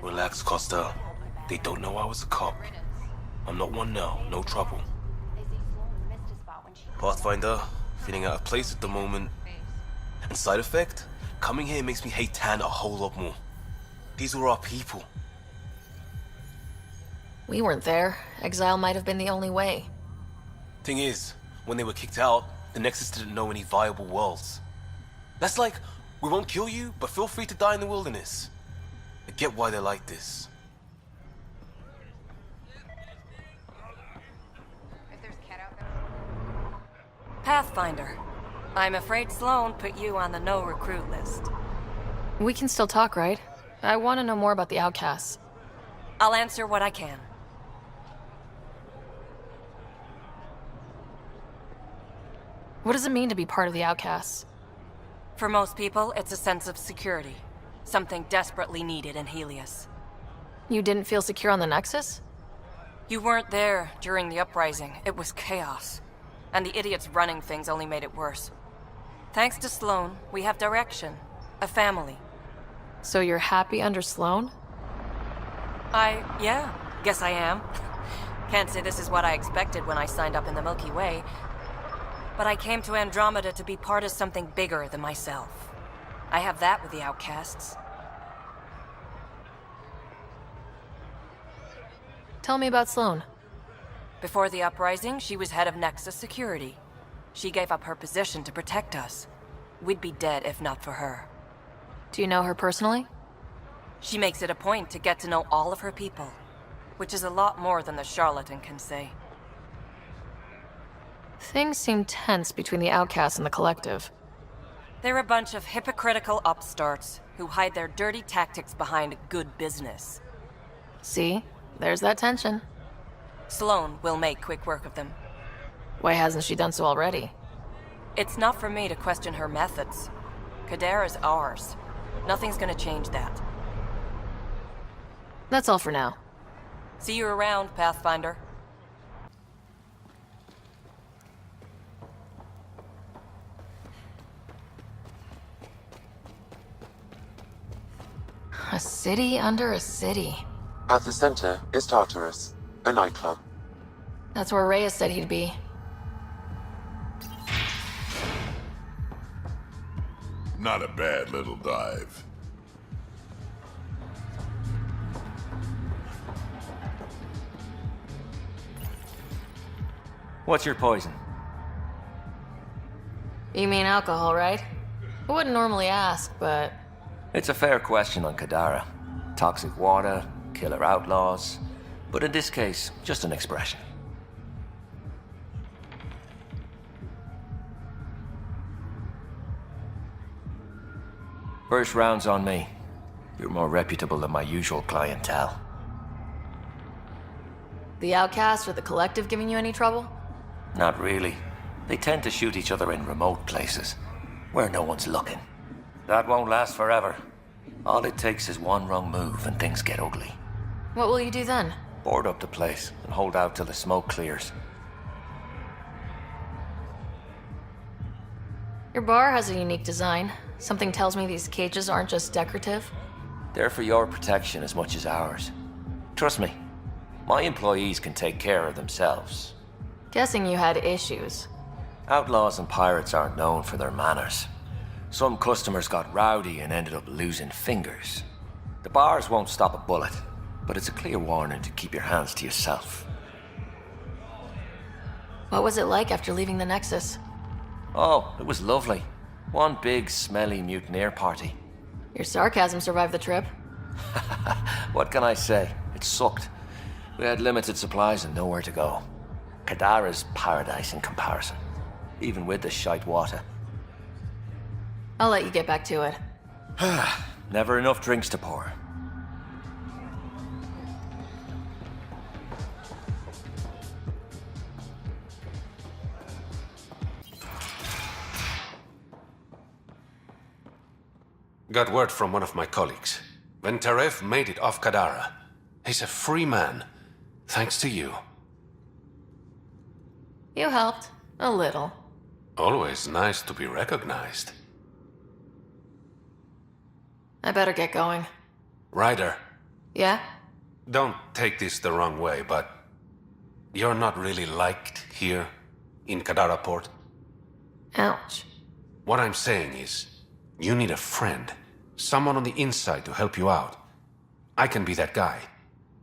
Relax, Costa. They don't know I was a cop. I'm not one now, no trouble. Pathfinder, feeling out of place at the moment. And side effect? Coming here makes me hate Tan a whole lot more. These were our people. We weren't there. Exile might have been the only way. Thing is, when they were kicked out, the Nexus didn't know any viable worlds. That's like, we won't kill you, but feel free to die in the wilderness. I get why they're like this. Pathfinder. I'm afraid Sloan put you on the no-recruit list. We can still talk, right? I want to know more about the outcasts. I'll answer what I can. What does it mean to be part of the outcasts? For most people, it's a sense of security. Something desperately needed in Helios. You didn't feel secure on the Nexus? You weren't there during the uprising. It was chaos. And the idiots running things only made it worse. Thanks to Sloan, we have direction. A family. So you're happy under Sloan? Yeah, guess I am. Can't say this is what I expected when I signed up in the Milky Way. But I came to Andromeda to be part of something bigger than myself. I have that with the outcasts. Tell me about Sloan. Before the uprising, she was head of Nexus Security. She gave up her position to protect us. We'd be dead if not for her. Do you know her personally? She makes it a point to get to know all of her people, which is a lot more than the charlatan can say. Things seem tense between the outcasts and the Collective. They're a bunch of hypocritical upstarts who hide their dirty tactics behind good business. See? There's that tension. Sloan will make quick work of them. Why hasn't she done so already? It's not for me to question her methods. Kadara's ours. Nothing's gonna change that. That's all for now. See you around, Pathfinder. A city under a city. At the center is Tartarus, a nightclub. That's where Reyes said he'd be. Not a bad little dive. What's your poison? You mean alcohol, right? I wouldn't normally ask, but... It's a fair question on Kadara. Toxic water, killer outlaws, but in this case, just an expression. First round's on me. You're more reputable than my usual clientele. The outcasts or the Collective giving you any trouble? Not really. They tend to shoot each other in remote places, where no one's looking. That won't last forever. All it takes is one wrong move and things get ugly. What will you do then? Board up the place and hold out till the smoke clears. Your bar has a unique design. Something tells me these cages aren't just decorative. They're for your protection as much as ours. Trust me, my employees can take care of themselves. Guessing you had issues. Outlaws and pirates aren't known for their manners. Some customers got rowdy and ended up losing fingers. The bars won't stop a bullet, but it's a clear warning to keep your hands to yourself. What was it like after leaving the Nexus? Oh, it was lovely. One big, smelly mutineer party. Your sarcasm survived the trip. What can I say? It sucked. We had limited supplies and nowhere to go. Kadara's paradise in comparison, even with the shite water. I'll let you get back to it. Never enough drinks to pour. Got word from one of my colleagues. When Taref made it off Kadara, he's a free man. Thanks to you. You helped. A little. Always nice to be recognized. I better get going. Ryder, Yeah? don't take this the wrong way, but you're not really liked here in Kadara Port. Ouch. What I'm saying is, you need a friend, someone on the inside to help you out. I can be that guy.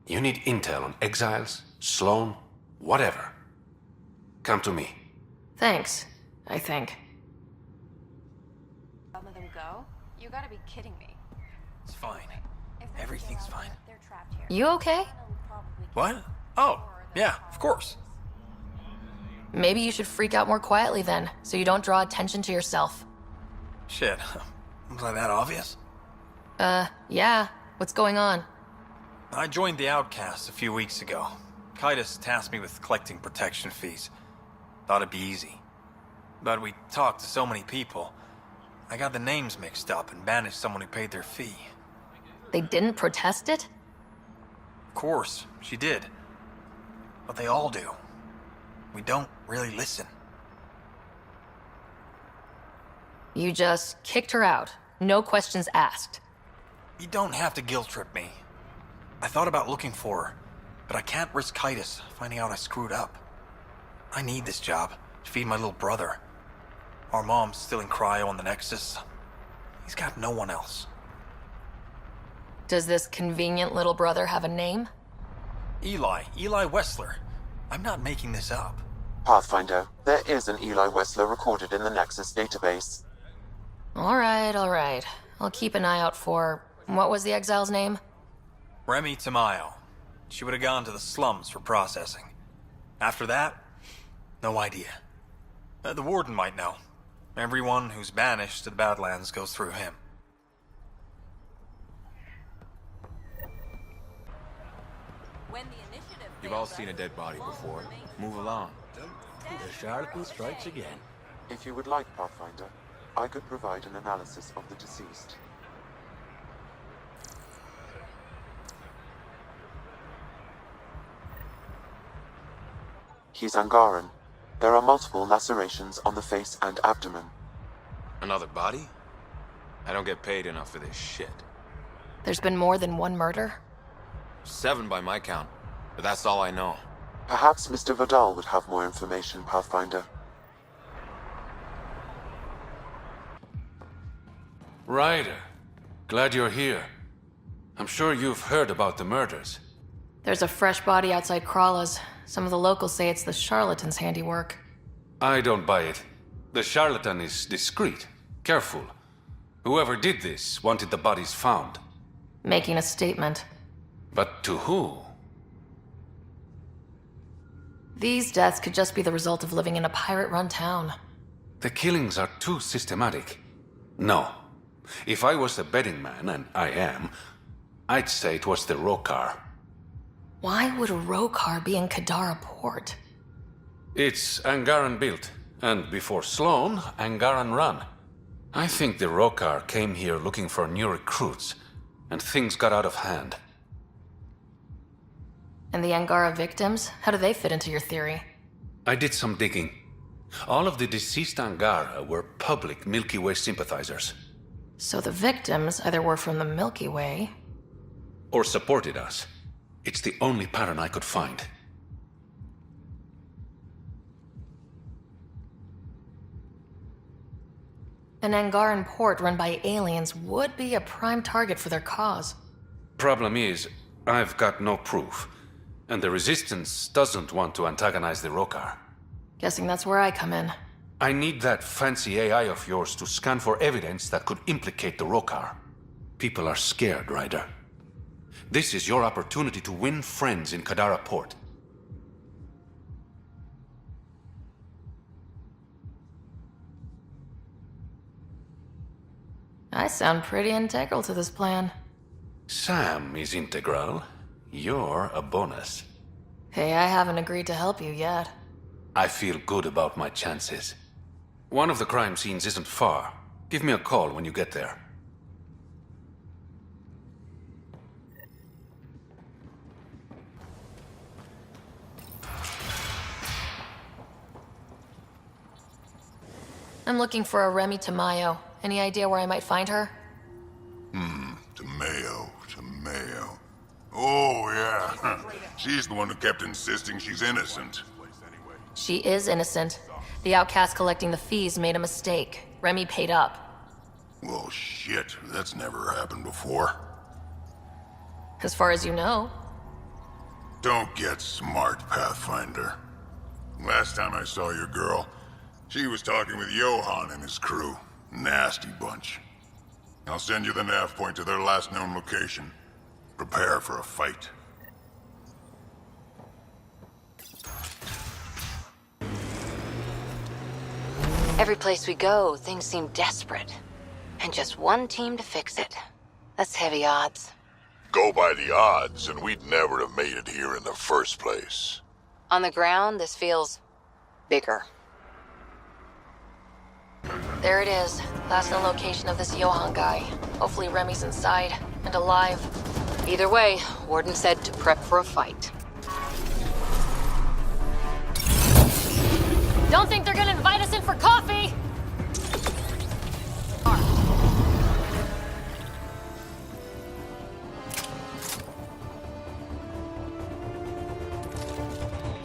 You need intel on exiles, Sloan, whatever. Come to me. Thanks, I think. Some of them go? You gotta be kidding me. It's fine. Everything's fine. They're trapped here. You okay? What? Oh, yeah, of course. Maybe you should freak out more quietly then, so you don't draw attention to yourself. Shit. Was I that obvious? Yeah. What's going on? I joined the Outcasts a few weeks ago. Kitus tasked me with collecting protection fees. Thought it'd be easy. But we talked to so many people. I got the names mixed up and banished someone who paid their fee. They didn't protest it? Of course, she did. But they all do. We don't really listen. You just kicked her out. No questions asked. You don't have to guilt trip me. I thought about looking for her, but I can't risk Kitus finding out I screwed up. I need this job to feed my little brother. Our mom's still in cryo on the Nexus. He's got no one else. Does this convenient little brother have a name? Eli Wessler. I'm not making this up. Pathfinder, there is an Eli Wessler recorded in the Nexus database. All right. I'll keep an eye out for... What was the exile's name? Remy Tamayo. She would have gone to the slums for processing. After that, no idea. The warden might know. Everyone who's banished to the Badlands goes through him. When the initiative You've all seen a dead body before. Move along. The charlatan strikes again. If you would like, Pathfinder, I could provide an analysis of the deceased. He's Angaran. There are multiple lacerations on the face and abdomen. Another body? I don't get paid enough for this shit. There's been more than one murder? 7 by my count, but that's all I know. Perhaps Mr. Vidal would have more information, Pathfinder. Ryder, glad you're here. I'm sure you've heard about the murders. There's a fresh body outside Krala's. Some of the locals say it's the charlatan's handiwork. I don't buy it. The charlatan is discreet, careful. Whoever did this wanted the bodies found. Making a statement. But to who? These deaths could just be the result of living in a pirate-run town. The killings are too systematic. No. If I was a betting man, and I am, I'd say it was the Rokar. Why would a Rokar be in Kadara Port? It's Angaran built, and before Sloan, Angaran run. I think the Rokar came here looking for new recruits, and things got out of hand. And the Angara victims? How do they fit into your theory? I did some digging. All of the deceased Angara were public Milky Way sympathizers. So the victims either were from the Milky Way... or supported us. It's the only pattern I could find. An Angaran port run by aliens would be a prime target for their cause. Problem is, I've got no proof. And the Resistance doesn't want to antagonize the Rokar. Guessing that's where I come in. I need that fancy AI of yours to scan for evidence that could implicate the Rokar. People are scared, Ryder. This is your opportunity to win friends in Kadara Port. I sound pretty integral to this plan. Sam is integral. You're a bonus. Hey, I haven't agreed to help you yet. I feel good about my chances. One of the crime scenes isn't far. Give me a call when you get there. I'm looking for a Remy Tamayo. Any idea where I might find her? Tamayo. She's the one who kept insisting she's innocent. She is innocent. The outcast collecting the fees made a mistake. Remy paid up. Well, shit. That's never happened before. As far as you know. Don't get smart, Pathfinder. Last time I saw your girl, she was talking with Johann and his crew. Nasty bunch. I'll send you the nav point to their last known location. Prepare for a fight. Every place we go, things seem desperate. And just one team to fix it. That's heavy odds. Go by the odds, and we'd never have made it here in the first place. On the ground, this feels bigger. There it is. Last known location of this Johann guy. Hopefully Remy's inside and alive. Either way, Warden said to prep for a fight. Don't think they're gonna invite us in for coffee!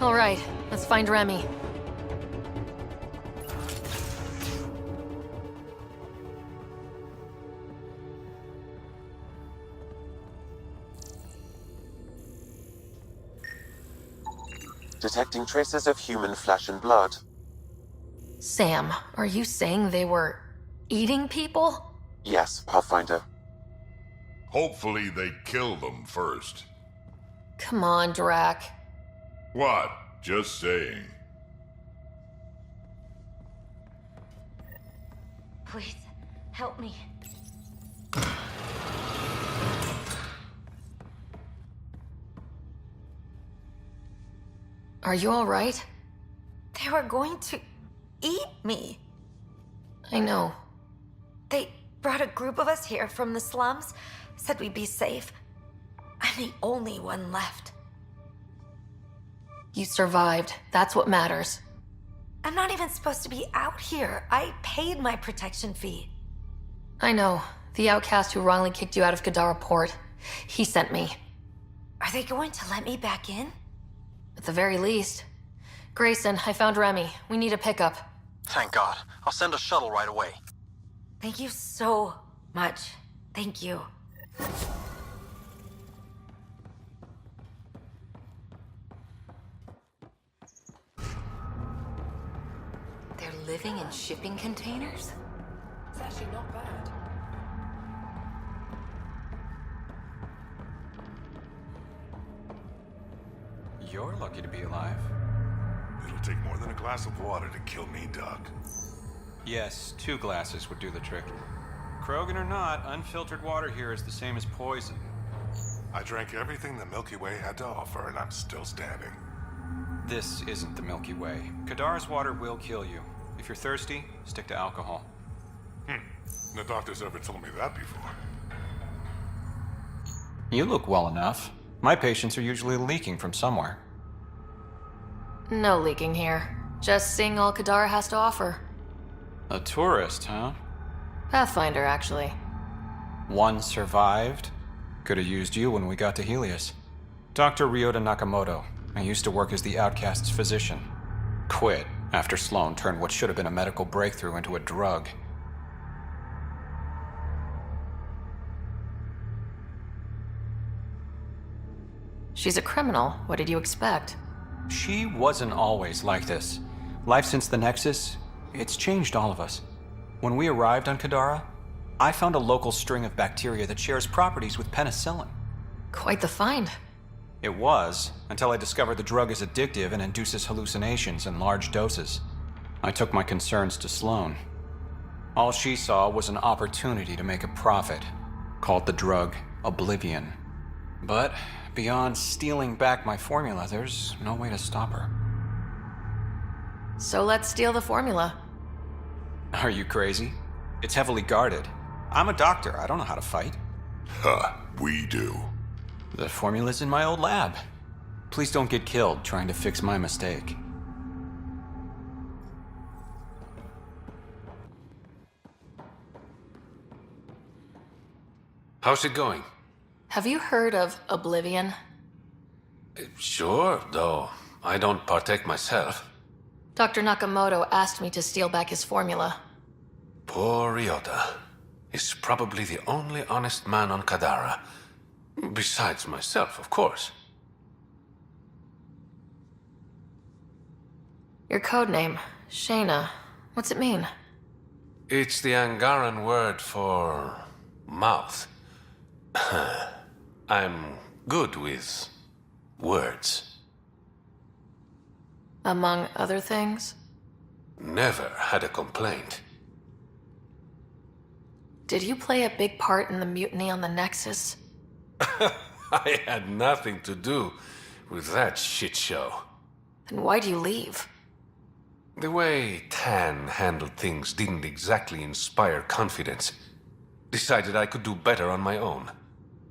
All right, let's find Remy. Detecting traces of human flesh and blood. Sam, are you saying they were eating people? Yes, Pathfinder. Hopefully they kill them first. Come on, Drac. What? Just saying. Please, help me. Are you all right? They were going to eat me. I know. They brought a group of us here from the slums, said we'd be safe. I'm the only one left. You survived. That's what matters. I'm not even supposed to be out here. I paid my protection fee. I know. The outcast who wrongly kicked you out of Kadara Port. He sent me. Are they going to let me back in? At the very least. Grayson, I found Remy. We need a pickup. Thank God. I'll send a shuttle right away. Thank you so much. Thank you. They're living in shipping containers? It's actually not bad. You're lucky to be alive. It'll take more than a glass of water to kill me, Doc. Yes, 2 glasses would do the trick. Krogan or not, unfiltered water here is the same as poison. I drank everything the Milky Way had to offer, and I'm still standing. This isn't the Milky Way. Kadara's water will kill you. If you're thirsty, stick to alcohol. The doctor's ever told me that before. You look well enough. My patients are usually leaking from somewhere. No leaking here. Just seeing all Kadara has to offer. A tourist, huh? Pathfinder, actually. One survived. Could have used you when we got to Helios. Dr. Ryota Nakamoto. I used to work as the outcast's physician. Quit after Sloan turned what should have been a medical breakthrough into a drug. She's a criminal. What did you expect? She wasn't always like this. Life since the Nexus, it's changed all of us. When we arrived on Kadara, I found a local string of bacteria that shares properties with penicillin. Quite the find. It was, until I discovered the drug is addictive and induces hallucinations in large doses. I took my concerns to Sloan. All she saw was an opportunity to make a profit, called the drug Oblivion. But beyond stealing back my formula, there's no way to stop her. So let's steal the formula. Are you crazy? It's heavily guarded. I'm a doctor. I don't know how to fight. Huh, we do. The formula's in my old lab. Please don't get killed trying to fix my mistake. How's it going? Have you heard of Oblivion? Sure, though I don't partake myself. Dr. Nakamoto asked me to steal back his formula. Poor Ryota. He's probably the only honest man on Kadara. Besides myself, of course. Your code name, Shayna. What's it mean? It's the Angaran word for mouth. I'm good with words. Among other things? Never had a complaint. Did you play a big part in the mutiny on the Nexus? I had nothing to do with that shit show. Then why do you leave? The way Tan handled things didn't exactly inspire confidence. Decided I could do better on my own.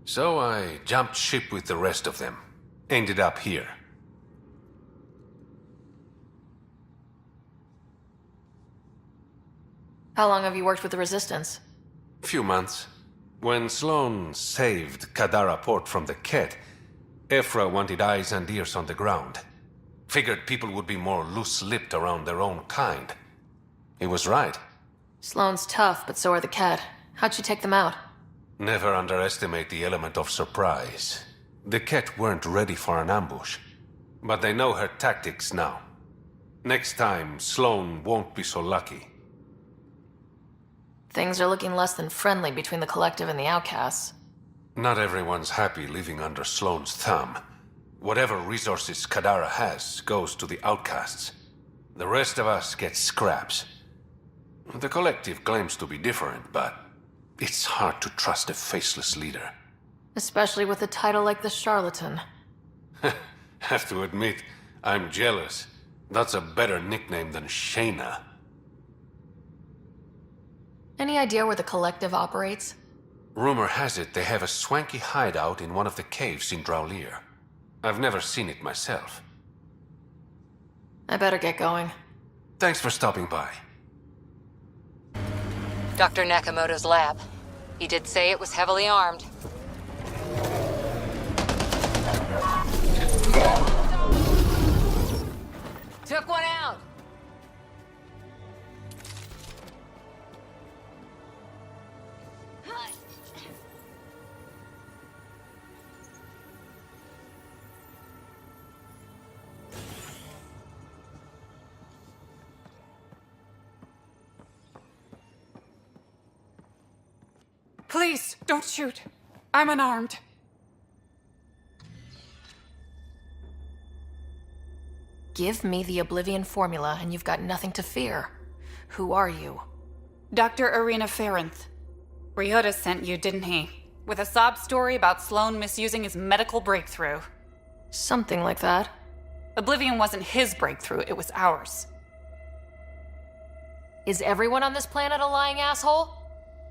So I jumped ship with the rest of them. Ended up here. How long have you worked with the Resistance? Few months. When Sloan saved Kadara Port from the Ket, Ephra wanted eyes and ears on the ground. Figured people would be more loose-lipped around their own kind. He was right. Sloane's tough, but so are the Ket. How'd you take them out? Never underestimate the element of surprise. The Ket weren't ready for an ambush. But they know her tactics now. Next time, Sloan won't be so lucky. Things are looking less than friendly between the Collective and the Outcasts. Not everyone's happy living under Sloane's thumb. Whatever resources Kadara has goes to the Outcasts. The rest of us get scraps. The Collective claims to be different, but it's hard to trust a faceless leader. Especially with a title like the Charlatan. Have to admit, I'm jealous. That's a better nickname than Shayna. Any idea where the Collective operates? Rumor has it they have a swanky hideout in one of the caves in Draulir. I've never seen it myself. I better get going. Thanks for stopping by. Dr. Nakamoto's lab. He did say it was heavily armed. Took one out. Please, don't shoot. I'm unarmed. Give me the Oblivion formula and you've got nothing to fear. Who are you? Dr. Irina Ferenth. Ryota sent you, didn't he? With a sob story about Sloan misusing his medical breakthrough. Something like that. Oblivion wasn't his breakthrough, it was ours. Is everyone on this planet a lying asshole?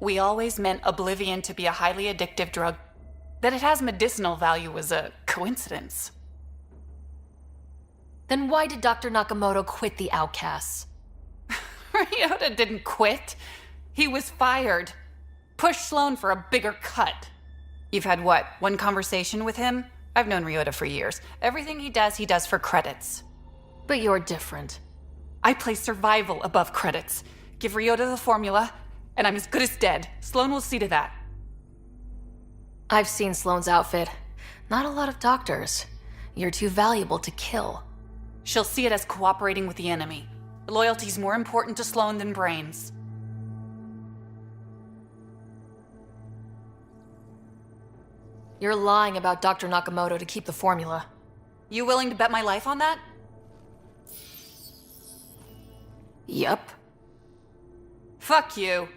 We always meant Oblivion to be a highly addictive drug. That it has medicinal value was a coincidence. Then why did Dr. Nakamoto quit the Outcasts? Ryota didn't quit. He was fired. Pushed Sloan for a bigger cut. You've had what, one conversation with him? I've known Ryota for years. Everything he does for credits. But you're different. I place survival above credits. Give Ryota the formula, and I'm as good as dead. Sloan will see to that. I've seen Sloan's outfit. Not a lot of doctors. You're too valuable to kill. She'll see it as cooperating with the enemy. Loyalty's more important to Sloan than brains. You're lying about Dr. Nakamoto to keep the formula. You willing to bet my life on that? Yup. Fuck you.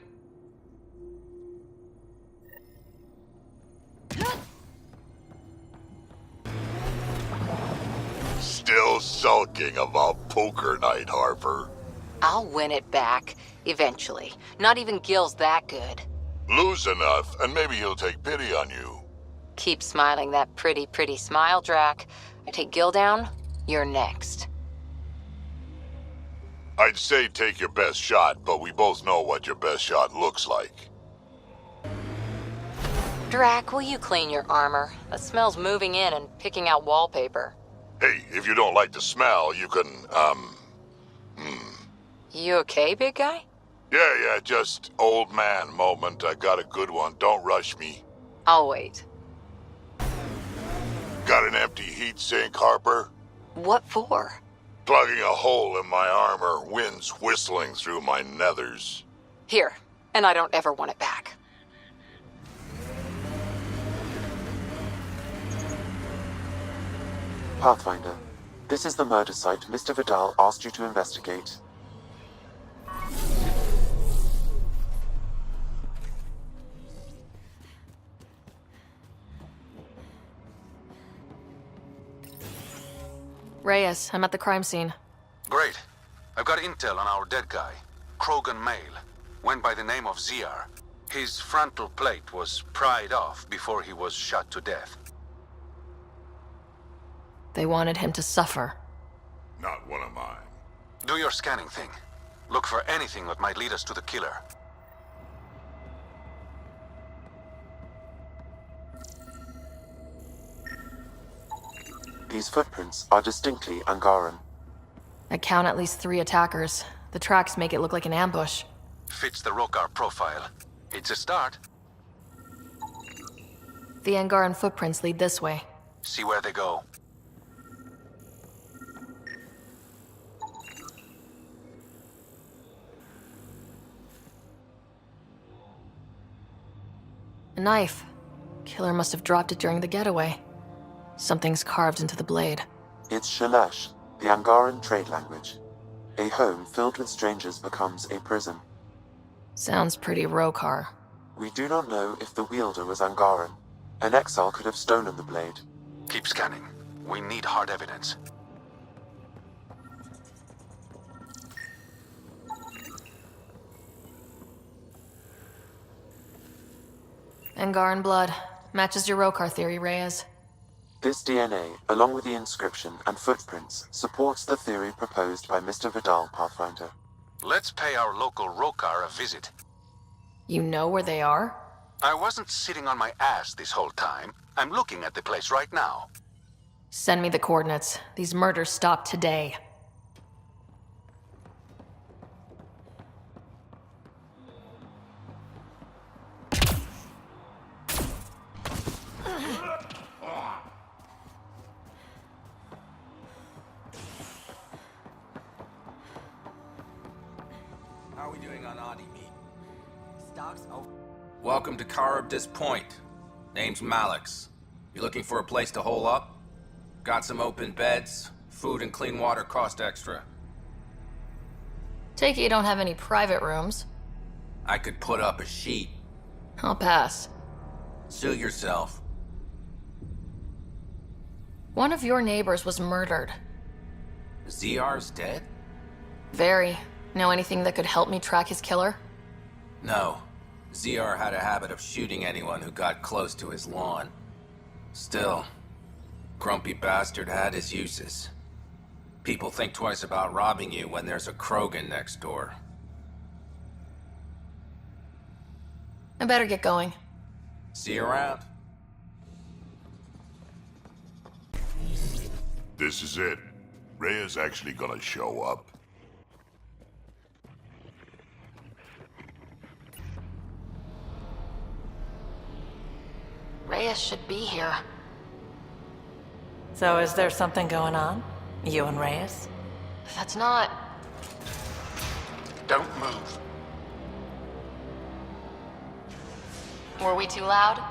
Still sulking about poker night, Harper. I'll win it back, eventually. Not even Gil's that good. Lose enough, and maybe he'll take pity on you. Keep smiling that pretty, pretty smile, Drac. I take Gil down, you're next. I'd say take your best shot, but we both know what your best shot looks like. Drac, will you clean your armor? The smell's moving in and picking out wallpaper. Hey, if you don't like the smell, you can, You okay, big guy? Yeah, just old man moment. I got a good one. Don't rush me. I'll wait. Got an empty heat sink, Harper? What for? Plugging a hole in my armor, wind's whistling through my nethers. Here, and I don't ever want it back. Pathfinder, this is the murder site Mr. Vidal asked you to investigate. Reyes, I'm at the crime scene. Great. I've got intel on our dead guy. Krogan male. Went by the name of ZR. His frontal plate was pried off before he was shot to death. They wanted him to suffer. Not one of mine. Do your scanning thing. Look for anything that might lead us to the killer. These footprints are distinctly Angaran. I count at least 3 attackers. The tracks make it look like an ambush. Fits the Rokar profile. It's a start. The Angaran footprints lead this way. See where they go. A knife. Killer must have dropped it during the getaway. Something's carved into the blade. It's Shalash, the Angaran trade language. A home filled with strangers becomes a prison. Sounds pretty Rokar. We do not know if the wielder was Angaran. An exile could have stolen the blade. Keep scanning. We need hard evidence. Angaran blood. Matches your Rokar theory, Reyes. This DNA, along with the inscription and footprints, supports the theory proposed by Mr. Vidal, Pathfinder. Let's pay our local Rokar a visit. You know where they are? I wasn't sitting on my ass this whole time. I'm looking at the place right now. Send me the coordinates. These murders stop today. How are we doing on Audi meat? Stocks over. Welcome to Charybdis Point. Name's Malix. You looking for a place to hole up? Got some open beds. Food and clean water cost extra. Take it you don't have any private rooms. I could put up a sheet. I'll pass. Suit yourself. One of your neighbors was murdered. ZR's dead? Very. Know anything that could help me track his killer? No. ZR had a habit of shooting anyone who got close to his lawn. Still, grumpy bastard had his uses. People think twice about robbing you when there's a Krogan next door. I better get going. See you around. This is it. Rhea's actually gonna show up. Reyes should be here. So is there something going on? You and Reyes? That's not... Don't move. Were we too loud?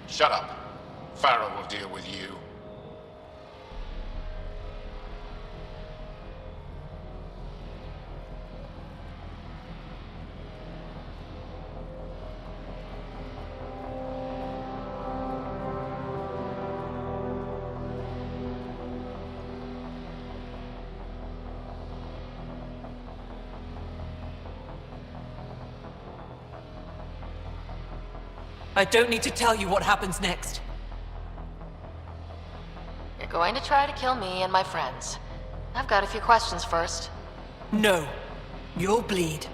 Shut up. Farrell will deal with you. I don't need to tell you what happens next. You're going to try to kill me and my friends. I've got a few questions first. No. You'll bleed,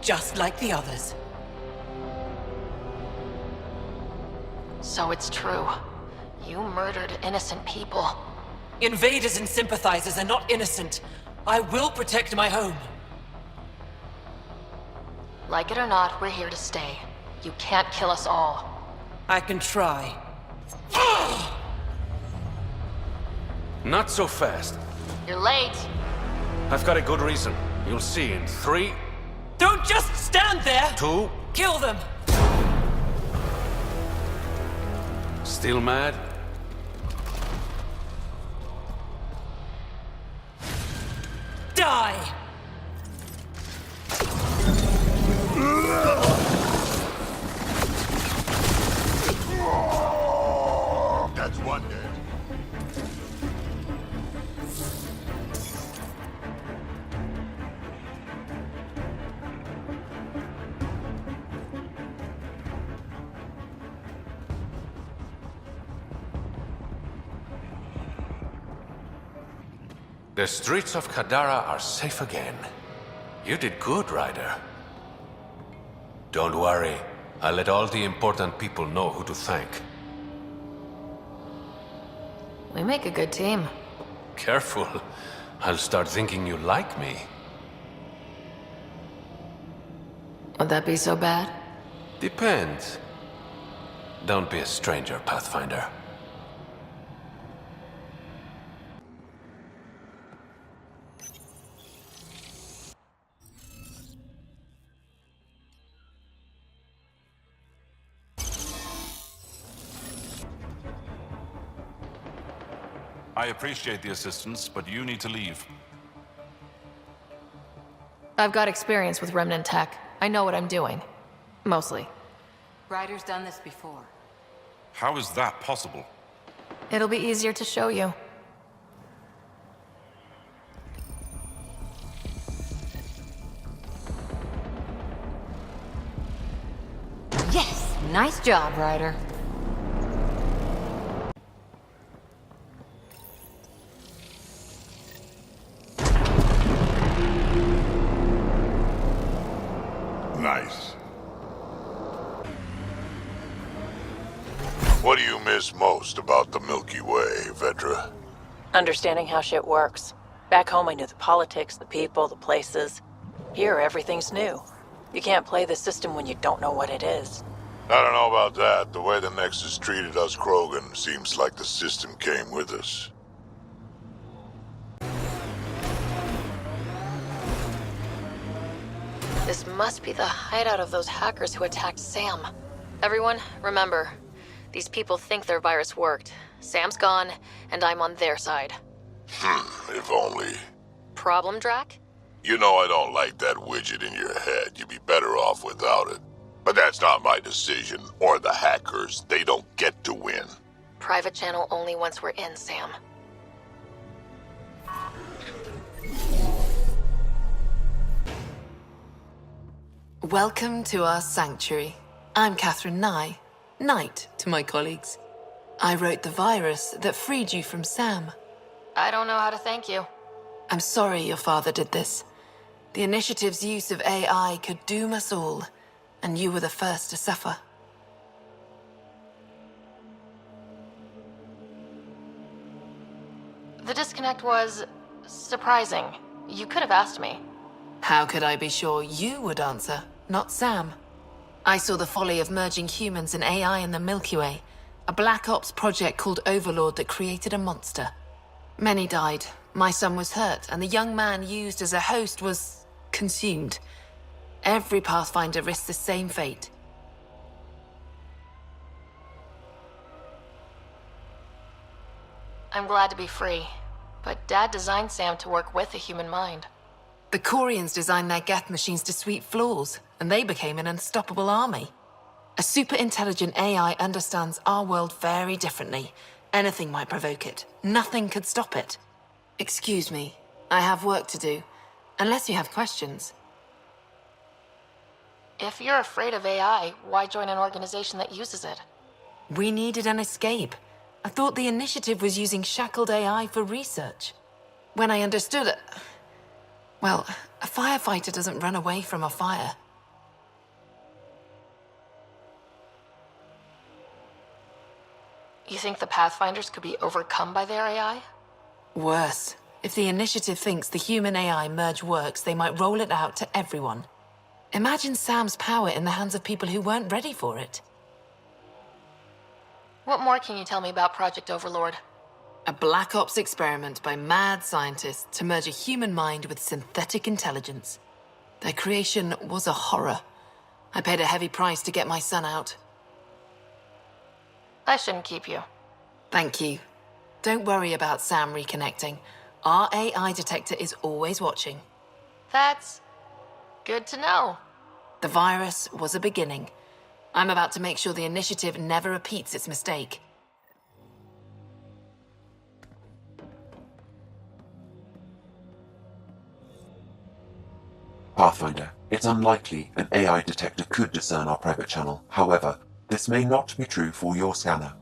just like the others. So it's true. You murdered innocent people. Invaders and sympathizers are not innocent. I will protect my home. Like it or not, we're here to stay. You can't kill us all. I can try. Not so fast. You're late. I've got a good reason. You'll see in 3, Don't just stand there! 2... Kill them! Still mad? Die! That's one dead. The streets of Kadara are safe again. You did good, Ryder. Don't worry. I'll let all the important people know who to thank. We make a good team. Careful. I'll start thinking you like me. Would that be so bad? Depends. Don't be a stranger, Pathfinder. I appreciate the assistance, but you need to leave. I've got experience with Remnant tech. I know what I'm doing. Mostly. Ryder's done this before. How is that possible? It'll be easier to show you. Yes! Nice job, Ryder. Nice. What do you miss most about the Milky Way, Vedra? Understanding how shit works. Back home I knew the politics, the people, the places. Here everything's new. You can't play the system when you don't know what it is. I don't know about that. The way the Nexus treated us Krogan seems like the system came with us. This must be the hideout of those hackers who attacked Sam. Everyone, remember, these people think their virus worked. Sam's gone, and I'm on their side. If only. Problem, Drac? You know I don't like that widget in your head. You'd be better off without it. But that's not my decision, or the hackers. They don't get to win. Private channel only once we're in, Sam. Welcome to our sanctuary. I'm Catherine Nye, Knight to my colleagues. I wrote the virus that freed you from Sam. I don't know how to thank you. I'm sorry your father did this. The Initiative's use of AI could doom us all, and you were the first to suffer. The disconnect was surprising. You could have asked me. How could I be sure you would answer, not Sam? I saw the folly of merging humans and AI in the Milky Way, a Black Ops project called Overlord that created a monster. Many died. My son was hurt, and the young man used as a host was consumed. Every Pathfinder risks the same fate. I'm glad to be free, but Dad designed Sam to work with the human mind. The Corians designed their Geth machines to sweep floors, and they became an unstoppable army. A super-intelligent AI understands our world very differently. Anything might provoke it. Nothing could stop it. Excuse me, I have work to do. Unless you have questions. If you're afraid of AI, why join an organization that uses it? We needed an escape. I thought the Initiative was using shackled AI for research. When I understood it... Well, a firefighter doesn't run away from a fire. You think the Pathfinders could be overcome by their AI? Worse. If the Initiative thinks the human AI merge works, they might roll it out to everyone. Imagine Sam's power in the hands of people who weren't ready for it. What more can you tell me about Project Overlord? A Black Ops experiment by mad scientists to merge a human mind with synthetic intelligence. Their creation was a horror. I paid a heavy price to get my son out. I shouldn't keep you. Thank you. Don't worry about Sam reconnecting. Our AI detector is always watching. That's good to know. The virus was a beginning. I'm about to make sure the Initiative never repeats its mistake. Pathfinder, it's unlikely an AI detector could discern our private channel. However, this may not be true for your scanner.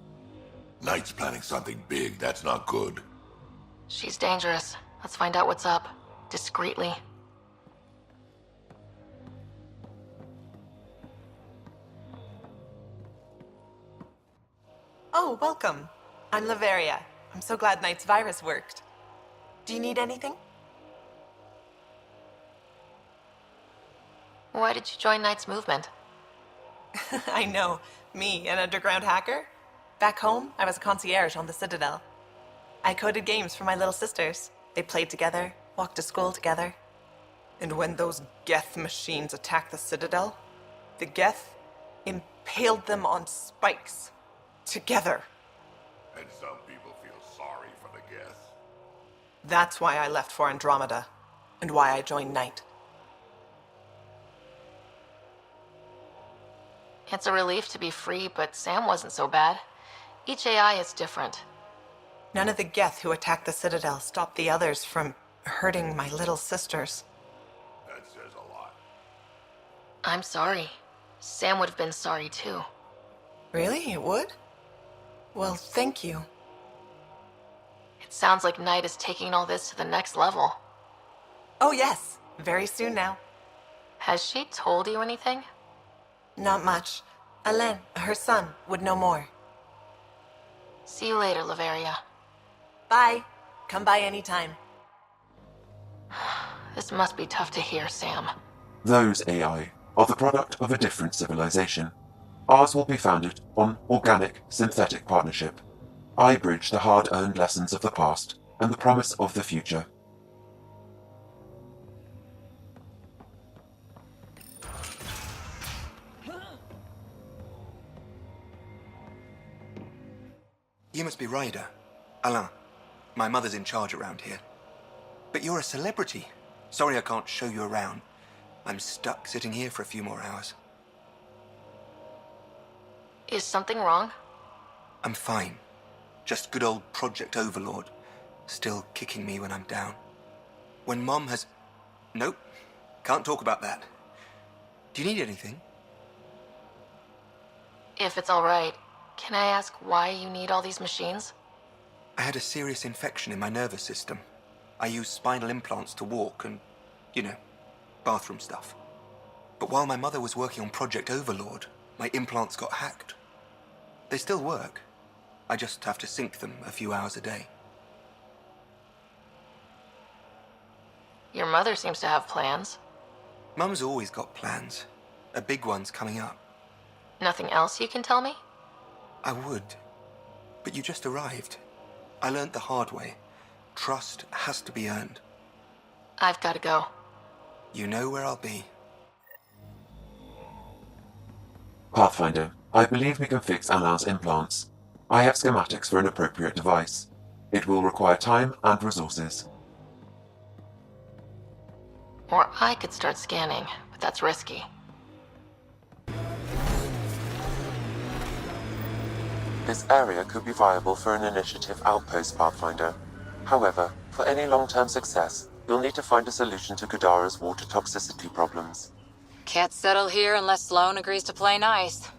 Knight's planning something big. That's not good. She's dangerous. Let's find out what's up. Discreetly. Oh, welcome. I'm Laveria. I'm so glad Knight's virus worked. Do you need anything? Why did you join Knight's movement? I know. Me, an underground hacker? Back home, I was a concierge on the Citadel. I coded games for my little sisters. They played together, walked to school together. And when those Geth machines attacked the Citadel, the Geth impaled them on spikes. Together. And some people feel sorry for the Geth. That's why I left for Andromeda, and why I joined Knight. It's a relief to be free, but Sam wasn't so bad. Each AI is different. None of the Geth who attacked the Citadel stopped the others from hurting my little sisters. That says a lot. I'm sorry. Sam would have been sorry too. Really? It would? Well, thank you. It sounds like Knight is taking all this to the next level. Oh yes, very soon now. Has she told you anything? Not much. Alain, her son, would know more. See you later, Laveria. Bye. Come by anytime. This must be tough to hear, Sam. Those AI are the product of a different civilization. Ours will be founded on organic, synthetic partnership. I bridge the hard-earned lessons of the past and the promise of the future. You must be Ryder. Alain. My mother's in charge around here. But you're a celebrity. Sorry I can't show you around. I'm stuck sitting here for a few more hours. Is something wrong? I'm fine. Just good old Project Overlord. Still kicking me when I'm down. When Mom has... Nope. Can't talk about that. Do you need anything? If it's all right, can I ask why you need all these machines? I had a serious infection in my nervous system. I used spinal implants to walk and, you know, bathroom stuff. But while my mother was working on Project Overlord, my implants got hacked. They still work. I just have to sync them a few hours a day. Your mother seems to have plans. Mum's always got plans. A big one's coming up. Nothing else you can tell me? I would. But you just arrived. I learned the hard way. Trust has to be earned. I've got to go. You know where I'll be. Pathfinder, I believe we can fix Alain's implants. I have schematics for an appropriate device. It will require time and resources. Or I could start scanning, but that's risky. This area could be viable for an initiative outpost, Pathfinder. However, for any long-term success, you'll need to find a solution to Kadara's water toxicity problems. Can't settle here unless Sloane agrees to play nice.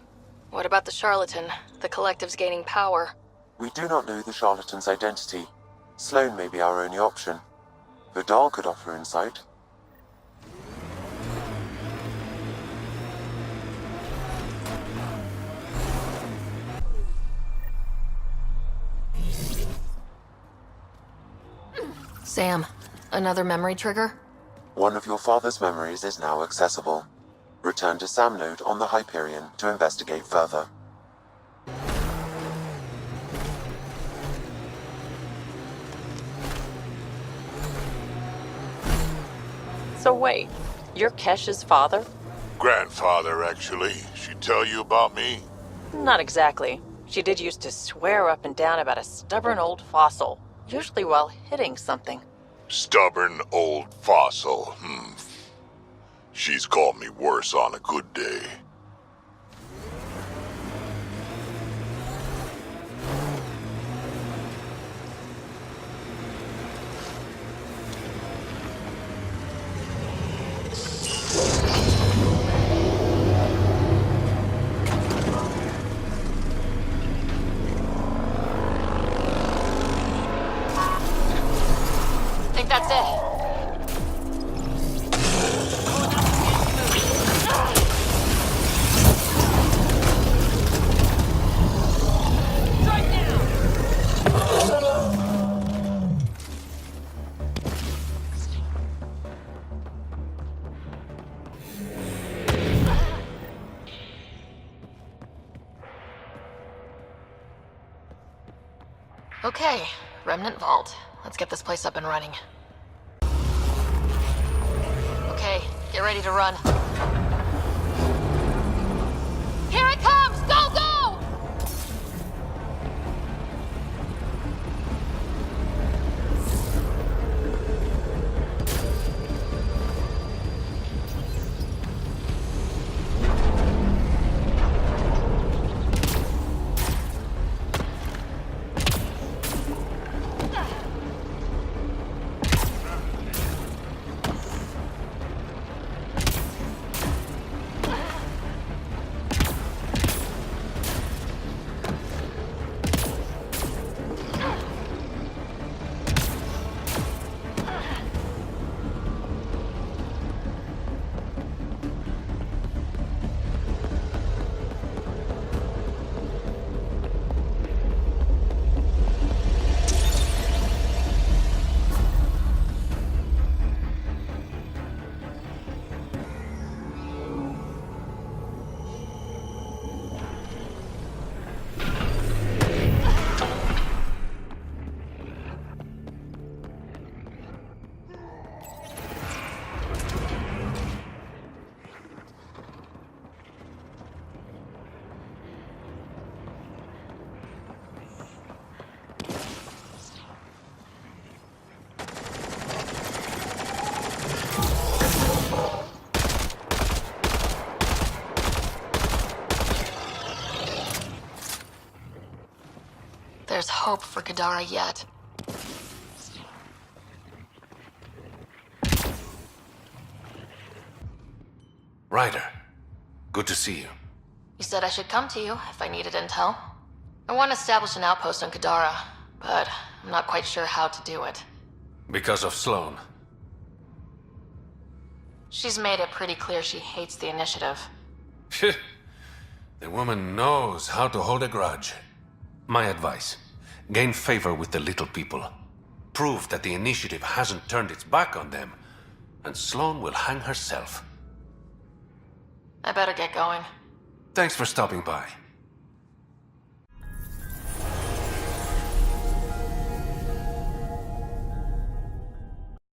What about the charlatan? The collective's gaining power. We do not know the charlatan's identity. Sloane may be our only option. Vidal could offer insight. Sam, another memory trigger? One of your father's memories is now accessible. Return to Sam Node on the Hyperion to investigate further. So wait, you're Kesh's father? Grandfather, actually. She tell you about me? Not exactly. She did used to swear up and down about a stubborn old fossil, usually while hitting something. Stubborn old fossil, She's called me worse on a good day. Think that's it. Okay, Remnant Vault. Let's get this place up and running. Okay, get ready to run. Here it comes! Go, go! There's hope for Kadara yet. Ryder, good to see you. You said I should come to you if I needed intel. I want to establish an outpost on Kadara, but I'm not quite sure how to do it. Because of Sloan. She's made it pretty clear she hates the initiative. The woman knows how to hold a grudge. My advice, gain favor with the little people. Prove that the initiative hasn't turned its back on them, and Sloan will hang herself. I better get going. Thanks for stopping by.